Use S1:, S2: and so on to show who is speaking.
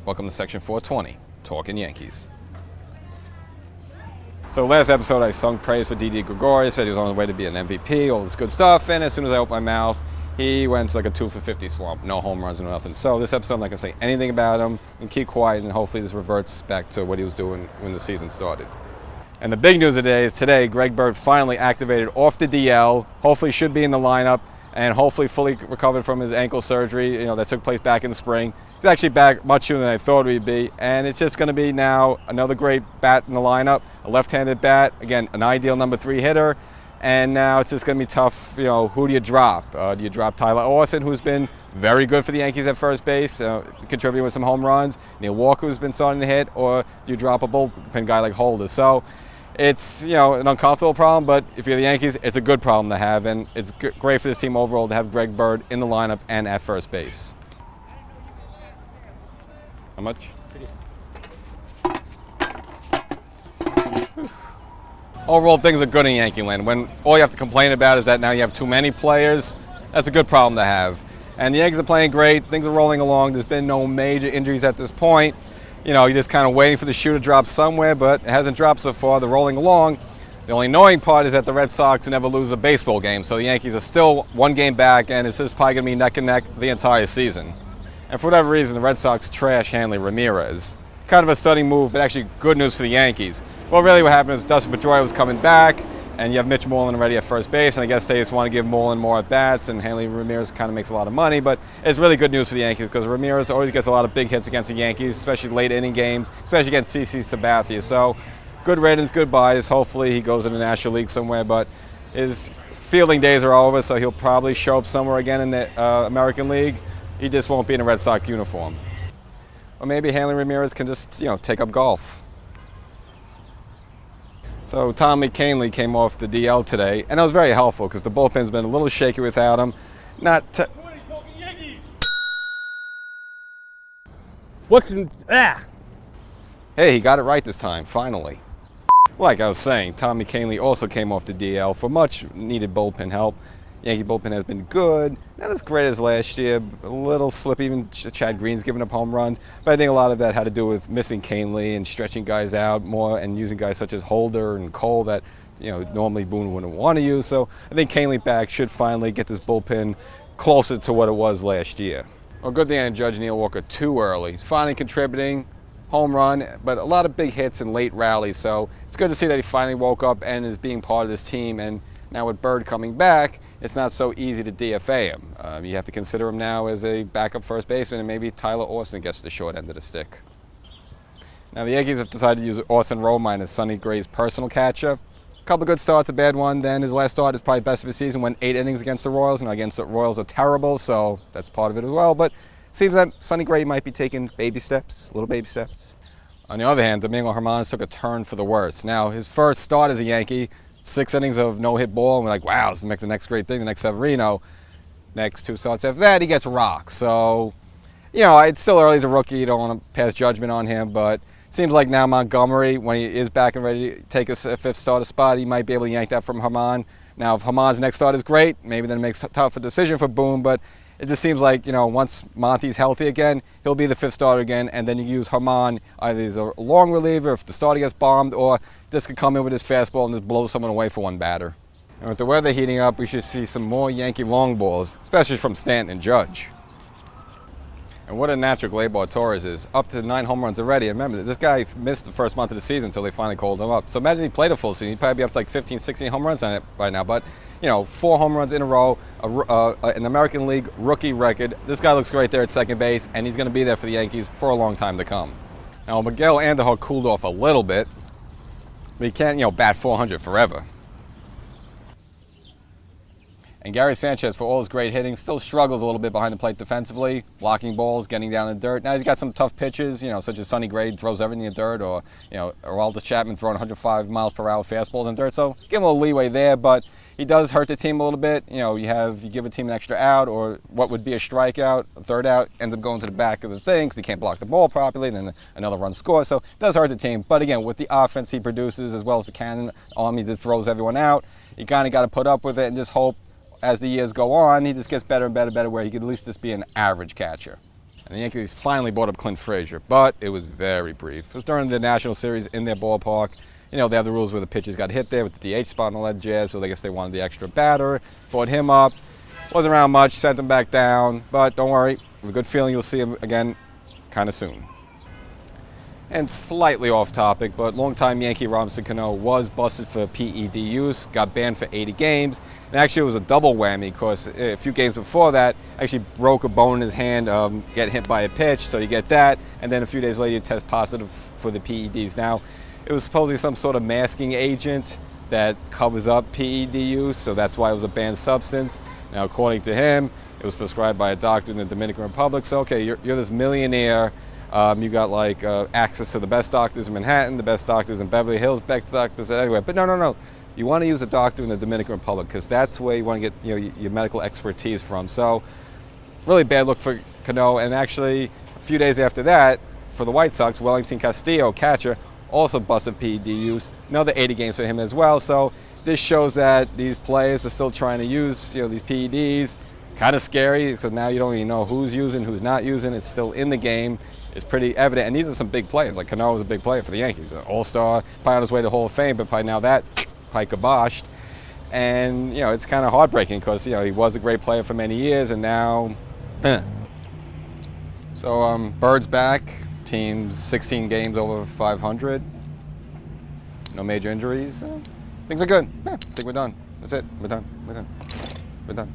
S1: Welcome to Section 420, Talkin Yankees. So last episode I sung praise for Didi Gregorius, said he was on his way to be an MVP, all this good stuff, and as soon as I opened my mouth, he went to like a 2 for 50 slump, no home runs, no nothing. So this episode I'm not going to say anything about him and keep quiet, and hopefully this reverts back to what he was doing when the season started. And the big news of the day is today Greg Bird finally activated off the DL, hopefully should be in the lineup, and hopefully fully recovered from his ankle surgery, that took place back in the spring. He's actually back much sooner than I thought he'd be, and it's just going to be now another great bat in the lineup, a left-handed bat, again, an ideal number 3 hitter, and now it's just going to be tough, who do you drop? Do you drop Tyler Austin, who's been very good for the Yankees at first base, contributing with some home runs, Neil Walker, who's been starting to hit, or do you drop a bullpen guy like Holder? So it's an uncomfortable problem, but if you're the Yankees, it's a good problem to have, and it's great for this team overall to have Greg Bird in the lineup and at first base. How much? Overall, things are good in Yankeeland. When all you have to complain about is that now you have too many players, that's a good problem to have. And the Yankees are playing great. Things are rolling along. There's been no major injuries at this point. You're just kind of waiting for the shoe to drop somewhere, but it hasn't dropped so far. They're rolling along. The only annoying part is that the Red Sox never lose a baseball game, so the Yankees are still one game back, and it's just probably going to be neck and neck the entire season. And for whatever reason, the Red Sox trash Hanley Ramirez. Kind of a stunning move, but actually good news for the Yankees. Well, really what happened is Dustin Pedroia was coming back, and you have Mitch Moreland already at first base, and I guess they just want to give Moreland more at-bats, and Hanley Ramirez kind of makes a lot of money, but it's really good news for the Yankees because Ramirez always gets a lot of big hits against the Yankees, especially late inning games, especially against CC Sabathia. So good ratings, good buys. Hopefully he goes in the National League somewhere, but his fielding days are over, so he'll probably show up somewhere again in the American League. He just won't be in a Red Sox uniform. Or maybe Hanley Ramirez can just, take up golf. So Tommy Kahnle came off the DL today, and that was very helpful because the bullpen's been a little shaky without him.
S2: Talkin Yankees.
S1: Hey, he got it right this time, finally. Like I was saying, Tommy Kahnle also came off the DL for much needed bullpen help. Yankee bullpen has been good, not as great as last year, a little slip, even Chad Green's giving up home runs, but I think a lot of that had to do with missing Kahnle and stretching guys out more and using guys such as Holder and Cole that normally Boone wouldn't want to use. So I think Kahnle back should finally get this bullpen closer to what it was last year. Well, good thing I didn't judge Neil Walker too early. He's finally contributing, home run, but a lot of big hits and late rallies, so it's good to see that he finally woke up and is being part of this team. And now with Bird coming back, it's not so easy to DFA him. You have to consider him now as a backup first baseman, and maybe Tyler Austin gets the short end of the stick. Now the Yankees have decided to use Austin Romine as Sonny Gray's personal catcher. A couple of good starts, a bad one. Then his last start is probably best of his season, went 8 innings against the Royals. Now against the Royals are terrible, so that's part of it as well. But it seems that Sonny Gray might be taking baby steps, little baby steps. On the other hand, Domingo Germán took a turn for the worse. Now his first start as a Yankee, 6 innings of no-hit ball, and we're like, wow, this is the next great thing, the next Severino. Next 2 starts after that, he gets rocked. So, it's still early as a rookie. You don't want to pass judgment on him, but it seems like now Montgomery, when he is back and ready to take a 5th starter spot, he might be able to yank that from Germán. Now, if Germán's next start is great, maybe then it makes a tougher decision for Boone, but it just seems like, once Monty's healthy again, he'll be the 5th starter again, and then you use Germán either as a long reliever if the starter gets bombed, or just could come in with his fastball and just blow someone away for one batter. And with the weather heating up, we should see some more Yankee long balls, especially from Stanton and Judge. And what a natural Gleyber Torres is, up to 9 home runs already. And remember, this guy missed the first month of the season until they finally called him up. So imagine he played a full season, he'd probably be up to like 15, 16 home runs on it by now. But 4 home runs in a row, an American League rookie record. This guy looks great there at second base, and he's going to be there for the Yankees for a long time to come. Now, Miguel Andujar cooled off a little bit, but he can't, bat 400 forever. And Gary Sanchez, for all his great hitting, still struggles a little bit behind the plate defensively, blocking balls, getting down in the dirt. Now he's got some tough pitches, such as Sonny Gray throws everything in the dirt, or, Aroldis Chapman throwing 105 miles per hour fastballs in dirt. So give him a little leeway there, but he does hurt the team a little bit. You give a team an extra out, or what would be a strikeout, a third out, ends up going to the back of the thing because he can't block the ball properly, then another run scores. So it does hurt the team. But again, with the offense he produces, as well as the cannon army that throws everyone out, you kind of got to put up with it and just hope as the years go on, he just gets better and better, where he could at least just be an average catcher. And the Yankees finally brought up Clint Frazier, but it was very brief. It was during the National Series in their ballpark. You know, they have the rules where the pitchers got hit there with the DH spot and all that jazz, so I guess they wanted the extra batter. Brought him up. Wasn't around much, sent him back down, but don't worry. I have a good feeling you'll see him again kind of soon. And slightly off topic, but longtime Yankee Robinson Cano was busted for PED use, got banned for 80 games. And actually it was a double whammy because a few games before that, actually broke a bone in his hand, getting hit by a pitch, so you get that. And then a few days later you test positive for the PEDs. Now, it was supposedly some sort of masking agent that covers up PED use, so that's why it was a banned substance. Now, according to him, it was prescribed by a doctor in the Dominican Republic. So, okay, you're this millionaire. You got like access to the best doctors in Manhattan, the best doctors in Beverly Hills, best doctors everywhere. But no. You want to use a doctor in the Dominican Republic because that's where you want to get your medical expertise from. So, really bad look for Cano. And actually, a few days after that, for the White Sox, Wellington Castillo, catcher, also busted PED use. Another 80 games for him as well. So this shows that these players are still trying to use these PEDs. Kind of scary because now you don't even know who's using, who's not using. It's still in the game. It's pretty evident. And these are some big players. Like Cano was a big player for the Yankees. An all-star, probably on his way to Hall of Fame, but probably now that probably kiboshed. And, it's kind of heartbreaking because, he was a great player for many years and now, So, Bird's back. Team's 16 games over 500. No major injuries. Things are good. Yeah, I think we're done. That's it. We're done. We're done.